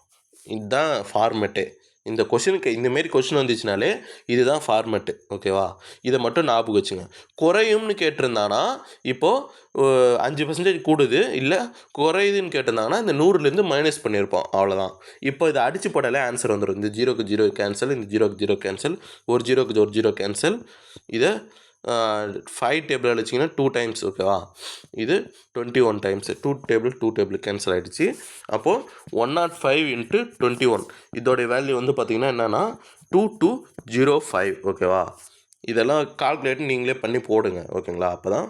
இதுதான் ஃபார்மெட்டு. இந்த கொஷினுக்கு இந்தமாரி கொஷின் வந்துச்சுனாலே இதுதான் ஃபார்மெட்டு. ஓகேவா? இதை மட்டும் ஞாபகம் வச்சுங்க. குறையும்னு கேட்டிருந்தானா இப்போது 5% கூடுது, இல்லை குறையுதுன்னு கேட்டிருந்தாங்கன்னா இந்த 100லேருந்து மைனஸ் பண்ணியிருப்போம். அவ்வளோதான். இப்போ இதை அடித்து போட்டாலே ஆன்சர் வந்துடும். இந்த 0க்கு 0 கேன்சல், இந்த 0க்கு 0 கேன்சல், ஒரு 0க்கு ஒரு 0 கேன்சல். இதை 5 டேபிள் வச்சிங்கன்னா 2 டைம்ஸ். ஓகேவா? இது 21 டைம்ஸ். 2 டேபிள் கேன்சல் ஆகிடுச்சு. அப்போது 105 × 21 இதோடைய வேல்யூ வந்து பார்த்திங்கன்னா என்னென்னா 2205. ஓகேவா? இதெல்லாம் கால்குலேட் நீங்களே பண்ணி போடுங்க. ஓகேங்களா? அப்போ தான்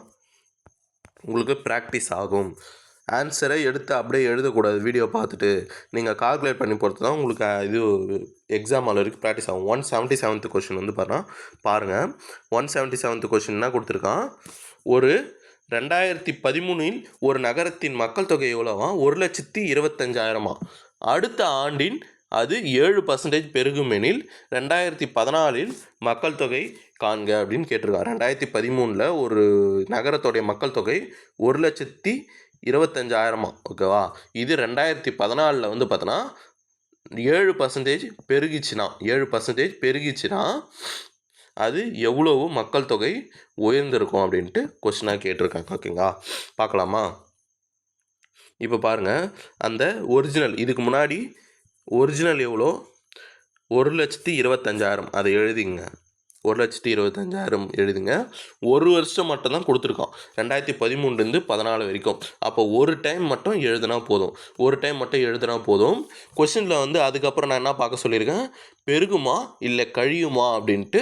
உங்களுக்கு ப்ராக்டிஸ் ஆகும். ஆன்சரை எடுத்து அப்படியே எழுதக்கூடாது. வீடியோ பார்த்துட்டு நீங்கள் கால்குலேட் பண்ணி பொறுத்து தான் உங்களுக்கு இது எக்ஸாம் ஆல் வரைக்கும் ப்ராக்டிஸ் ஆகும். 177th கொஷின் வந்து பாருங்கள். 177th கொஷின் என்ன கொடுத்துருக்கான்? ஒரு 2013 ஒரு நகரத்தின் மக்கள் தொகை எவ்வளோவா? 1,25,000. அடுத்த ஆண்டின் அது 7% பெருகும் எனில் 2014 மக்கள் தொகை காண்க அப்படின்னு கேட்டிருக்கான். 2013 ஒரு நகரத்துடைய மக்கள் தொகை 1,25,000. ஓகேவா? இது 2014 வந்து பார்த்தோன்னா 7% பெருகிச்சுன்னா 7% பெருகிச்சுன்னா அது எவ்வளவு மக்கள் தொகை உயர்ந்திருக்கும் அப்படின்ட்டு கொஸ்டினாக கேட்டிருக்காங்க. ஓகேங்களா? பார்க்கலாமா? இப்போ பாருங்கள், அந்த ஒரிஜினல் இதுக்கு முன்னாடி ஒரிஜினல் எவ்வளோ? 1,25,000. அதை எழுதிங்க. 1,25,000 எழுதுங்க. ஒரு வருஷம் மட்டும் தான் கொடுத்துருக்கோம். 2013லேருந்து 14 வரைக்கும். அப்போ ஒரு டைம் மட்டும் எழுதுனா போதும். கொஷினில் வந்து அதுக்கப்புறம் நான் என்ன பார்க்க சொல்லியிருக்கேன்? பெருகுமா இல்லை கழியுமா அப்படின்ட்டு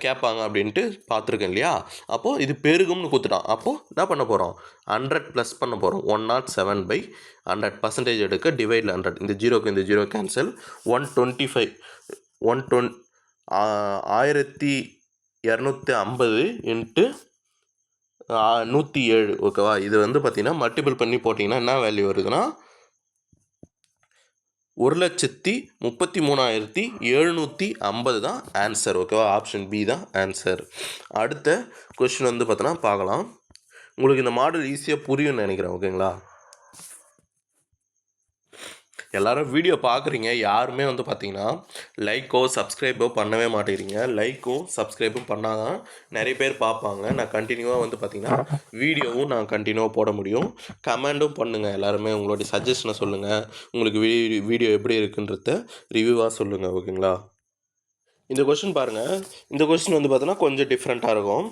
கேட்பாங்க அப்படின்ட்டு பார்த்துருக்கேன் இல்லையா? அப்போது இது பெருகும்னு கொடுத்துட்டான். அப்போது என்ன பண்ண போகிறோம்? 100 ப்ளஸ் பண்ண போகிறோம். 107/100% எடுக்க டிவைடில் 100. இந்த 0க்கு இந்த 0 கேன்சல். 125 1250 × 107. ஓகேவா? இது வந்து பார்த்திங்கன்னா மல்டிபிள் பண்ணி போட்டிங்கன்னா என்ன வேல்யூ வருதுன்னா 1,33,750 தான் ஆன்சர். ஓகேவா? ஆப்ஷன் பி தான் ஆன்சர். அடுத்த கொஷின் வந்து பார்த்தோன்னா பார்க்கலாம். உங்களுக்கு இந்த மாடல் ஈஸியாக புரியும்னு நினைக்கிறேன். ஓகேங்களா? எல்லோரும் வீடியோ பார்க்குறீங்க, யாருமே வந்து பார்த்திங்கன்னா லைக்கோ சப்ஸ்கிரைபோ பண்ணவே மாட்டேங்கிறீங்க. லைக்கும் சப்ஸ்கிரைபும் பண்ணால் தான் நிறைய பேர் பார்ப்பாங்க. நான் கண்டினியூவாக வந்து பார்த்திங்கன்னா வீடியோவும் நான் கண்டினியூவாக போட முடியும். கமெண்ட்டும் பண்ணுங்கள். எல்லாருமே உங்களுடைய சஜஷனை சொல்லுங்கள். உங்களுக்கு வீடியோ எப்படி இருக்குன்றத ரிவ்யூவாக சொல்லுங்கள். ஓகேங்களா? இந்த கொஸ்டின் பாருங்கள். இந்த கொஸ்டின் வந்து பார்த்தோன்னா கொஞ்சம் டிஃப்ரெண்ட்டாக இருக்கும்.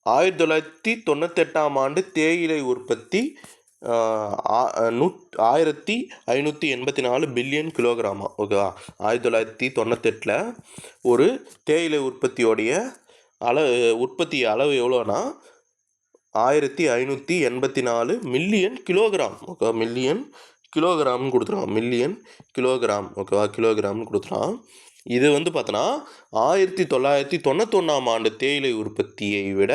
1998 தேயிலை உற்பத்தி $1584 பில்லியன் கிலோகிராமா. ஓகேவா? 1998 ஒரு தேயிலை உற்பத்தி அளவு எவ்வளோனா 1584 மில்லியன் கிலோகிராம். ஓகேவா? மில்லியன் கிலோகிராம்னு கொடுத்துருவான். Million kilogram. ஓகேவா? கிலோகிராம்னு கொடுத்துருவான். இது பார்த்தோன்னா 1991 தேயிலை உற்பத்தியை விட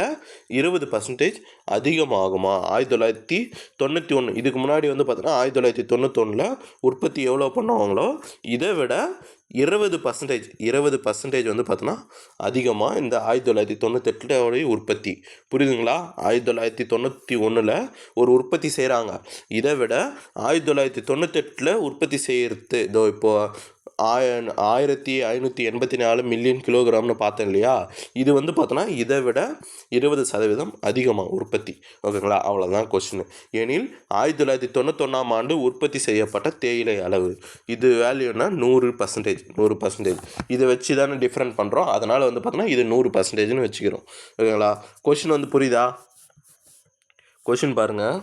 20% அதிகமாகுமா? 1991 இதுக்கு முன்னாடி பார்த்தோன்னா 1991 உற்பத்தி எவ்வளோ பண்ணுவாங்களோ இதை விட 20% பார்த்தோன்னா அதிகமாக இந்த 1998 உற்பத்தி. புரியுதுங்களா? 1991 ஒரு உற்பத்தி செய்கிறாங்க. இதை விட 1998 உற்பத்தி செய்கிறது இதோ இப்போது 1584 மில்லியன் கிலோகிராம்னு பார்த்தேன் இல்லையா? இது பார்த்தோன்னா இதை விட 20% அதிகமாக உற்பத்தி. ஓகேங்களா? அவ்வளோதான் கொஸ்டின். எனில் 1991 உற்பத்தி செய்யப்பட்ட தேயிலை அளவு இது வேல்யூனா 100%. இதை வச்சு தானே டிஃப்ரெண்ட் பண்ணுறோம். அதனால் பார்த்தோன்னா இது 100%ன்னு வச்சுக்கிறோம். ஓகேங்களா? கொஸ்டின் புரியுதா? கொஸ்டின் பாருங்கள்.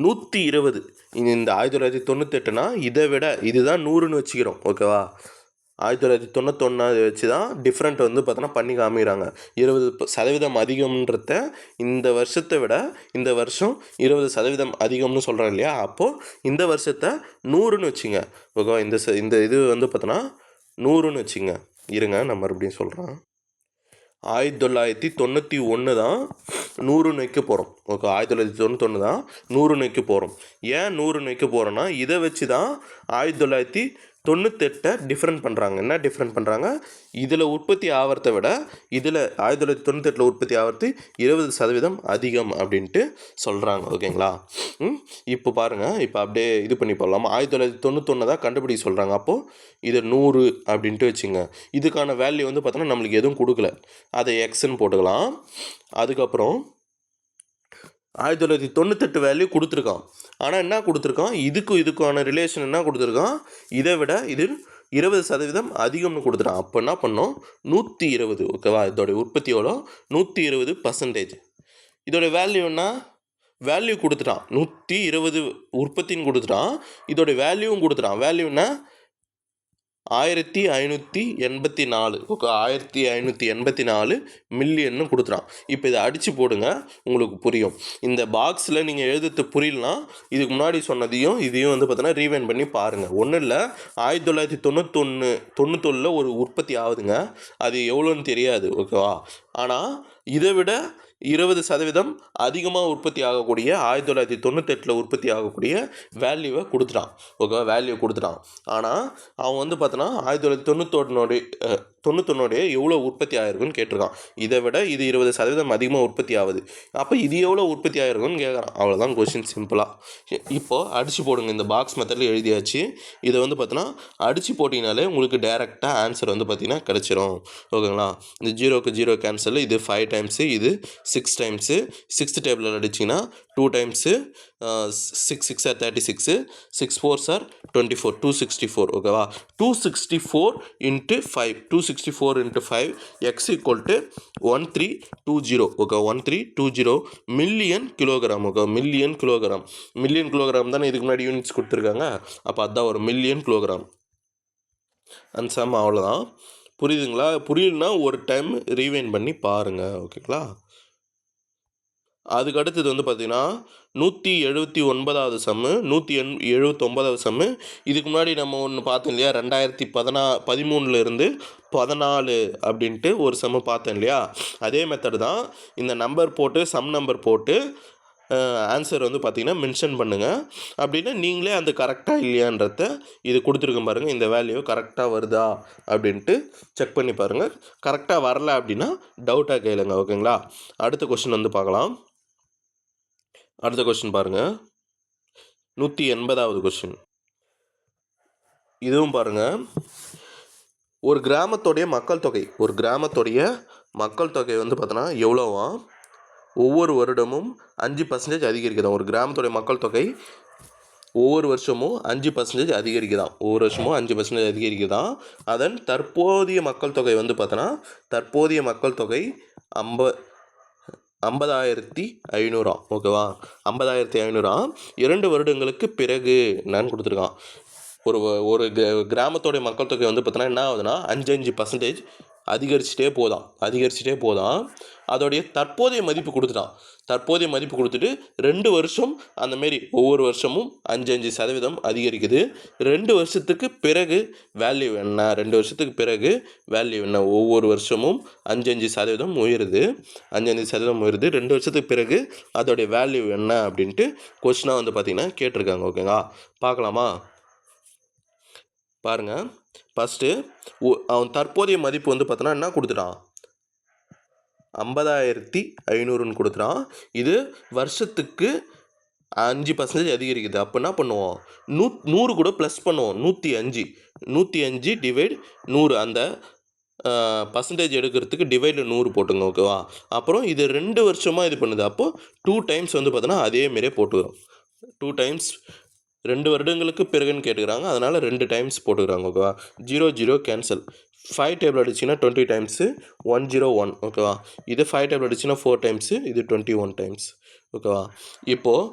120 இந்த 1998னா இதை விட இதுதான் 100ன்னு வச்சுக்கிறோம். ஓகேவா? 1991 வச்சு தான் டிஃப்ரெண்ட் பார்த்தோன்னா பண்ணி காமிக்கிறாங்க. 20% அதிகம்ன்றத இந்த வருஷத்தை விட இந்த வருஷம் 20% அதிகம்னு சொல்கிறேன் இல்லையா? அப்போது இந்த வருஷத்தை 100ன்னு வச்சுங்க. ஓகேவா? இந்த இது பார்த்தோன்னா 100ன்னு வச்சுங்க. இருங்க நான் மறுபடியும் சொல்கிறேன். 1991 தான் 100ன்னு வைக்க போகிறோம். ஓகே, 1991 தான் 100ன்னு வைக்க போகிறோம். ஏன் 100ன்னு வைக்க போகிறோன்னா இதை வச்சு தான் 1998 டிஃப்ரெண்ட் பண்ணுறாங்க. என்ன டிஃப்ரெண்ட் பண்ணுறாங்க? இதில் உற்பத்தி ஆகிறத விட இதில் 1998 உற்பத்தி ஆகிறது 20% அதிகம் அப்படின்ட்டு சொல்கிறாங்க. ஓகேங்களா? இப்போ பாருங்கள், இப்போ அப்படியே இது பண்ணி போடலாம். 1991 தான் கண்டுபிடிக்க சொல்கிறாங்க. அப்போது இது 100 அப்படின்ட்டு வச்சுங்க. இதுக்கான வேல்யூ பார்த்தோன்னா நம்மளுக்கு எதுவும் கொடுக்கல, அதை எக்ஸ்ன்னு போட்டுக்கலாம். அதுக்கப்புறம் 1998 வேல்யூ கொடுத்துருக்கான். ஆனால் என்ன கொடுத்துருக்கான்? இதுக்கான ரிலேஷன் என்ன கொடுத்துருக்கான்? இதை விட இது 20% அதிகம்னு கொடுத்துட்டான். அப்போ என்ன பண்ணோம்? 120. ஓகேவா? இதோடைய உற்பத்தி எவ்வளோ? 120%. இதோட வேல்யூ என்ன? வேல்யூ கொடுத்துட்டான். 120 உற்பத்தின்னு கொடுத்துட்டான். இதோடைய வேல்யூவும் கொடுத்துட்டான். வேல்யூ என்ன? 1584. ஓகே, 1584 மில்லியன்னு கொடுத்துறான். இப்போ இதை அடித்து போடுங்க, உங்களுக்கு புரியும். இந்த பாக்ஸில் நீங்கள் எழுதுறது புரியலனா இதுக்கு முன்னாடி சொன்னதையும் இதையும் பார்த்தோன்னா ரீவைண்ட் பண்ணி பாருங்கள். ஒன்றும் இல்லை, 1991 ஒரு உற்பத்தி ஆகுதுங்க. அது எவ்வளோன்னு தெரியாது. ஓகேவா? ஆனால் இதை விட 20% அதிகமாக உற்பத்தி ஆகக்கூடிய 1998 உற்பத்தி ஆகக்கூடிய வேல்யூவை கொடுத்துட்டான். ஓகேவா? வேல்யூ கொடுத்துட்டான். ஆனால் அவன் பார்த்தோன்னா 1991 எவ்வளோ உற்பத்தி ஆகிருக்குன்னு கேட்டிருக்கான். இதை விட இது 20% அதிகமாக உற்பத்தி ஆகுது. அப்போ இது எவ்வளோ உற்பத்தி ஆகிருக்குன்னு கேட்குறான். அவ்வளோதான் கொஷின், சிம்பிளாக. இப்போது அடித்து போடுங்க. இந்த பாக்ஸ் மெத்தடில் எழுதியாச்சு. இதை பார்த்தோன்னா அடித்து போட்டிங்கனாலே உங்களுக்கு டேரெக்டாக ஆன்சர் பார்த்தீங்கன்னா கிடச்சிரும். ஓகேங்களா? இந்த 0க்கு 0 கேன்சல். இது 5 டைம்ஸு, இது 6 டைம்ஸு. 6th டேபிளில் அடிச்சிங்கன்னா 2 டைம்ஸு, 6 6 are 36, 6 4s are 24, 264. ஓகேவா? 264 into 5, 264 into 5 x equal to 1320. Okay, 1320 million kilogram. Okay, million kilogram தானே இதுக்கு முன்னாடி யூனிட்ஸ் கொடுத்துருக்காங்க. அப்போ அதுதான் ஒரு மில்லியன் கிலோகிராம். அன்சாம் அவ்வளோதான். புரியுதுங்களா? புரியலனா ஒரு டைம் ரீவைண்ட் பண்ணி பாருங்கள். ஓகேங்களா? அதுக்கு அடுத்தது பார்த்தீங்கன்னா 179வது சம்மு, 179வது சம்மு. இதுக்கு முன்னாடி நம்ம ஒன்று பார்த்தோம் இல்லையா? 2013 14 அப்படின்ட்டு ஒரு சம்மு பார்த்தோம் இல்லையா? அதே மெத்தட் தான். இந்த நம்பர் போட்டு, சம் நம்பர் போட்டு ஆன்சர் பார்த்திங்கன்னா மென்ஷன் பண்ணுங்கள். அப்படின்னா நீங்களே அந்த கரெக்டாக இல்லையான்றத இது கொடுத்துருக்க பாருங்கள். இந்த வேல்யூ கரெக்டாக வருதா அப்படின்ட்டு செக் பண்ணி பாருங்கள். கரெக்டாக வரல அப்படின்னா டவுட்டாக கேளுங்க. ஓகேங்களா? அடுத்த கொஸ்டின் பார்க்கலாம். அடுத்த கொஸ்டின் பாருங்கள், 180வது கொஸ்டின். இதுவும் பாருங்கள். ஒரு கிராமத்துடைய மக்கள் தொகை பார்த்தோன்னா எவ்வளோவா? ஒவ்வொரு வருடமும் 5% அதிகரிக்குதான். ஒரு கிராமத்துடைய மக்கள் தொகை ஒவ்வொரு வருஷமும் 5% அதிகரிக்குதான். ஒவ்வொரு வருஷமும் 5% அதிகரிக்குதான். அதன் தற்போதைய மக்கள் தொகை பார்த்தோன்னா தற்போதைய மக்கள் தொகை 50,500 ஓகேவா? 50,500 2 வருடங்களுக்கு பிறகு என்னன்னு கொடுத்துருக்கான். ஒரு ஒரு கிராமத்தோடைய மக்கள் தொகை வந்து பார்த்தோன்னா என்ன ஆகுதுன்னா 5% அதிகரிச்சுட்டே போதான். அதோடைய தற்போதைய மதிப்பு கொடுத்துட்டான். தற்போதைய மதிப்பு கொடுத்துட்டு 2 வருஷம் அந்தமாரி ஒவ்வொரு வருஷமும் 5% அதிகரிக்குது. 2 வருஷத்துக்கு பிறகு வேல்யூ என்ன, 2 வருஷத்துக்கு பிறகு வேல்யூ என்ன, ஒவ்வொரு வருஷமும் 5% உயருது. 5% உயருது. 2 வருஷத்துக்கு பிறகு அதோடைய வேல்யூ என்ன அப்படின்ட்டு கொஸ்டினாக வந்து பார்த்திங்கன்னா கேட்டிருக்காங்க. ஓகேங்களா? பார்க்கலாமா? பாருங்கள். ஃபஸ்ட்டு அவன் தற்போதைய மதிப்பு வந்து பார்த்தோன்னா என்ன கொடுத்துட்டான், 50,500ன்னு கொடுத்துட்டான். இது வருஷத்துக்கு 5% அதிகரிக்குது. அப்போ என்ன பண்ணுவோம், 100 கூட ப்ளஸ் பண்ணுவோம். 105 டிவைட் 100 அந்த பர்சன்டேஜ் எடுக்கிறதுக்கு டிவைடில் 100 போட்டுங்க. ஓகேவா? அப்புறம் இது 2 வருஷமாக இது பண்ணுது. அப்போது 2 டைம்ஸ் வந்து பார்த்தோன்னா அதேமாரியே போட்டுக்கிறோம். 2 டைம்ஸ் 2 வருடங்களுக்கு பிறகுன்னு கேட்டுக்கிறாங்க, அதனால் 2 டைம்ஸ் போட்டுக்கிறாங்க. ஓகேவா? 0 கேன்சல். 5 டேபிள் அடிச்சிங்கன்னா 20 டைம்ஸு 101. ஓகேவா? இது 5 டேபிள் அடிச்சிங்கன்னா 4 டைம்ஸு, இது 21 டைம்ஸ். ஓகேவா? இப்போது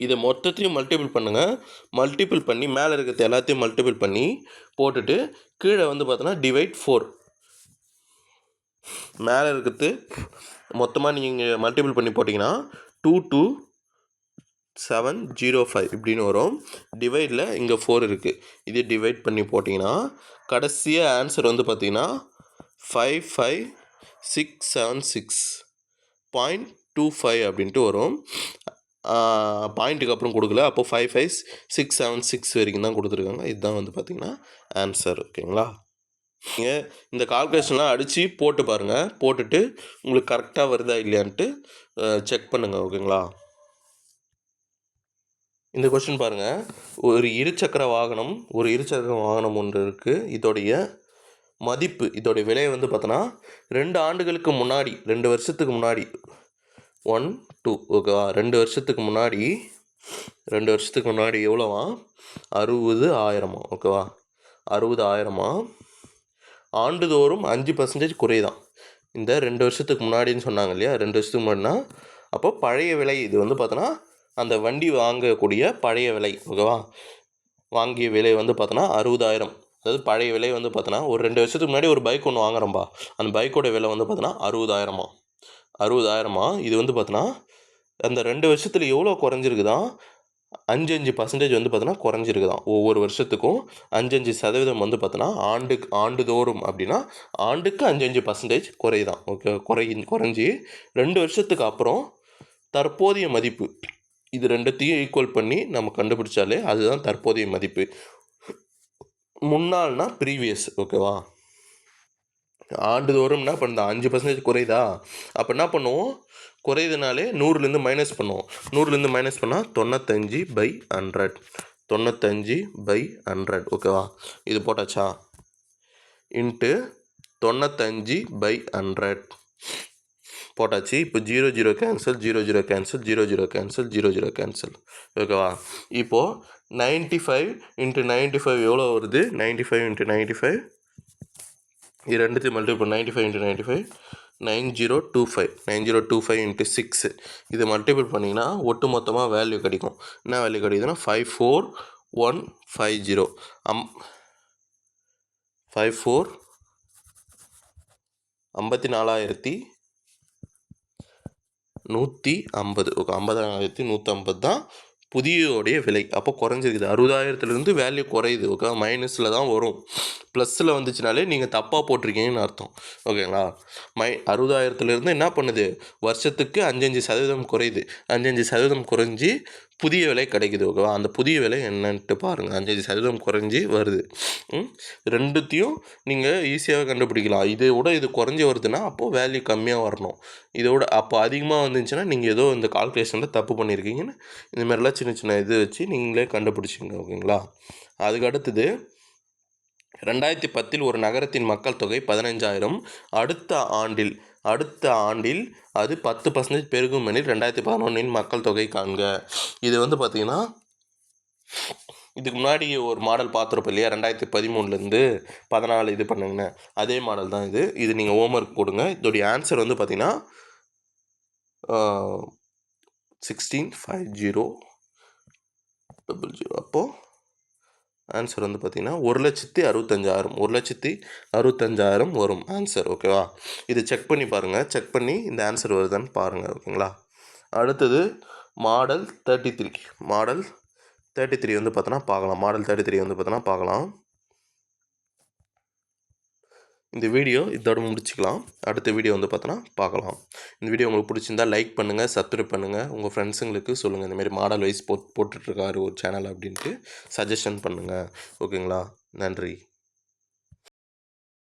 இதை மொத்தத்தையும் மல்டிபிள் பண்ணுங்கள். மல்டிபிள் பண்ணி மேலே இருக்கிறது எல்லாத்தையும் மல்டிபிள் பண்ணி போட்டுட்டு கீழே வந்து பார்த்தோன்னா டிவைட் 4. மேலே இருக்கிறது மொத்தமாக நீங்கள் மல்டிபிள் பண்ணி போட்டிங்கன்னா 22705 இப்படின்னு வரும். டிவைடில் இங்கே 4 இருக்குது. இது டிவைட் பண்ணி போட்டிங்கன்னா கடைசியாக ஆன்சர் வந்து பார்த்திங்கன்னா 55676.25 அப்படின்ட்டு வரும். பாயிண்ட்டுக்கு அப்புறம் கொடுக்கல. அப்போ 55676 வரைக்கும் தான் கொடுத்துருக்காங்க. இதுதான் வந்து பார்த்திங்கன்னா ஆன்சர். ஓகேங்களா? நீங்கள் இந்த கால்குலேஷன்லாம் அடித்து போட்டு பாருங்கள். போட்டுட்டு உங்களுக்கு கரெக்டாக வருதா இல்லையான்ட்டு செக் பண்ணுங்கள். ஓகேங்களா? இந்த கொஸ்டின் பாருங்கள். ஒரு இருசக்கர வாகனம் ஒன்று இருக்குது. இதோடைய மதிப்பு, இதோடைய விலை வந்து பார்த்தோன்னா 2 ஆண்டுகளுக்கு முன்னாடி, 2 வருஷத்துக்கு முன்னாடி 1 2 ஓகேவா? 2 வருஷத்துக்கு முன்னாடி எவ்வளோவா? 60,000. ஓகேவா? 60,000. ஆண்டுதோறும் 5% குறைதான். இந்த 2 வருஷத்துக்கு முன்னாடின்னு சொன்னாங்க இல்லையா? 2 வருஷத்துக்கு முன்னாடினா அப்போ பழைய விலை இது வந்து பார்த்தோன்னா அந்த வண்டி வாங்கக்கூடிய பழைய விலை. ஓகேவா? வாங்கிய விலை வந்து பார்த்தோன்னா 60,000. அதாவது பழைய விலை வந்து பார்த்தோன்னா ஒரு 2 வருஷத்துக்கு முன்னாடி ஒரு பைக் ஒன்று வாங்குகிறோம்பா, அந்த பைக்கோட விலை வந்து பார்த்தோன்னா 60,000. இது வந்து பார்த்தோன்னா அந்த 2 வருஷத்தில் எவ்வளோ குறைஞ்சிருக்குதான், 5% வந்து பார்த்தோன்னா குறைஞ்சிருக்குதான். ஒவ்வொரு வருஷத்துக்கும் 5% வந்து பார்த்தோன்னா ஆண்டுதோறும் அப்படின்னா ஆண்டுக்கு 5% குறையுதான். ஓகே, குறைஞ்சி 2 வருஷத்துக்கு அப்புறம் தற்போதைய மதிப்பு, இது ரெண்டுத்தையும் ஈக்குவல் பண்ணி நம்ம கண்டுபிடிச்சாலே அதுதான் தற்போதைய மதிப்பு. முன்னாள்னா ப்ரீவியஸ். ஓகேவா? ஆண்டுதோறும் என்ன பண்ணுதா, 5% குறையுதா. அப்போ என்ன பண்ணுவோம், குறையுதுனாலே 100லேருந்து மைனஸ் பண்ணுவோம். 100லேருந்து மைனஸ் பண்ணால் 95/100. 95/100. ஓகேவா? இது போட்டாச்சா? இன்ட்டு 95/100 போட்டாச்சு. இப்போ 0 கேன்சல், 0 கேன்சல், 0 கேன்சல், 0 கேன்சல். ஓகேவா? இப்போது 95 × 95 எவ்வளோ வருது? 95 × 95 இது ரெண்டுத்தையும் மல்டிபிள் 95 × 95 9025. 9025 × 6 இது மல்டிபிள் பண்ணிங்கன்னா ஒட்டு மொத்தமாக வேல்யூ கிடைக்கும். என்ன வேல்யூ கிடைக்குதுன்னா 54150. 54,150. ஓகே, 50,150 தான் புதியோடைய விலை. அப்போ குறைஞ்சிருக்குது. 60,000லேருந்து வேல்யூ குறையுது. ஓகே, மைனஸில் தான் வரும். ப்ளஸ்ஸில் வந்துச்சுனாலே நீங்கள் தப்பாக போட்டிருக்கீங்கன்னு அர்த்தம். ஓகேங்களா? 60,000லேருந்து என்ன பண்ணுது, வருஷத்துக்கு 5% குறையுது. 5% குறைஞ்சி புதிய விலை கிடைக்குது. ஓகேவா? அந்த புதிய விலை என்னன்ட்டு பாருங்கள். 5% குறைஞ்சி வருது. ரெண்டுத்தையும் நீங்கள் ஈஸியாக கண்டுபிடிக்கலாம். இதோட இது குறைஞ்சி வருதுன்னா அப்போது வேல்யூ கம்மியாக வரணும். இதோட அப்போ அதிகமாக வந்துச்சுன்னா நீங்கள் ஏதோ இந்த கால்குலேஷனில் தப்பு பண்ணியிருக்கீங்கன்னு இதுமாதிரிலாம் சின்ன சின்ன இது வச்சு நீங்களே கண்டுபிடிச்சிங்க. ஓகேங்களா? அதுக்கு அடுத்தது 2010 ஒரு நகரத்தின் மக்கள் தொகை 15,000. அடுத்த ஆண்டில் அது 10% பெருகும் எனில் 2011 மக்கள் தொகை காண்க. இது வந்து பார்த்திங்கன்னா இதுக்கு முன்னாடி ஒரு மாடல் பார்த்துருப்போம் இல்லையா? 2013லேருந்து 14 இது பண்ணுங்கண்ணே, அதே மாடல் தான் இது. நீங்கள் ஹோம்ஒர்க் போடுங்க. இதோடைய ஆன்சர் வந்து பார்த்திங்கன்னா 165000. அப்போது ஆன்சர் வந்து பார்த்திங்கன்னா 1,65,000 1,65,000 வரும் ஆன்சர். ஓகேவா? இது செக் பண்ணி பாருங்கள். செக் பண்ணி இந்த ஆன்சர் வருதான்னு பாருங்கள். ஓகேங்களா? அடுத்தது மாடல் 33 வந்து பார்த்தோன்னா பார்க்கலாம். மாடல் 33 வந்து பார்த்தோன்னா பார்க்கலாம். இந்த வீடியோ இதோட முடிச்சுக்கலாம். அடுத்த வீடியோ வந்து பார்த்தோன்னா பார்க்கலாம். இந்த வீடியோ உங்களுக்கு பிடிச்சிருந்தால் லைக் பண்ணுங்கள், சப்ஸ்கிரைப் பண்ணுங்கள். உங்கள் ஃப்ரெண்ட்ஸுங்களுக்கு சொல்லுங்கள். இந்தமாரி மாடல் வைஸ் போட்டுட்ருக்காரு ஒரு சேனல் அப்படின்ட்டு சஜஷன் பண்ணுங்கள். ஓகேங்களா? நன்றி.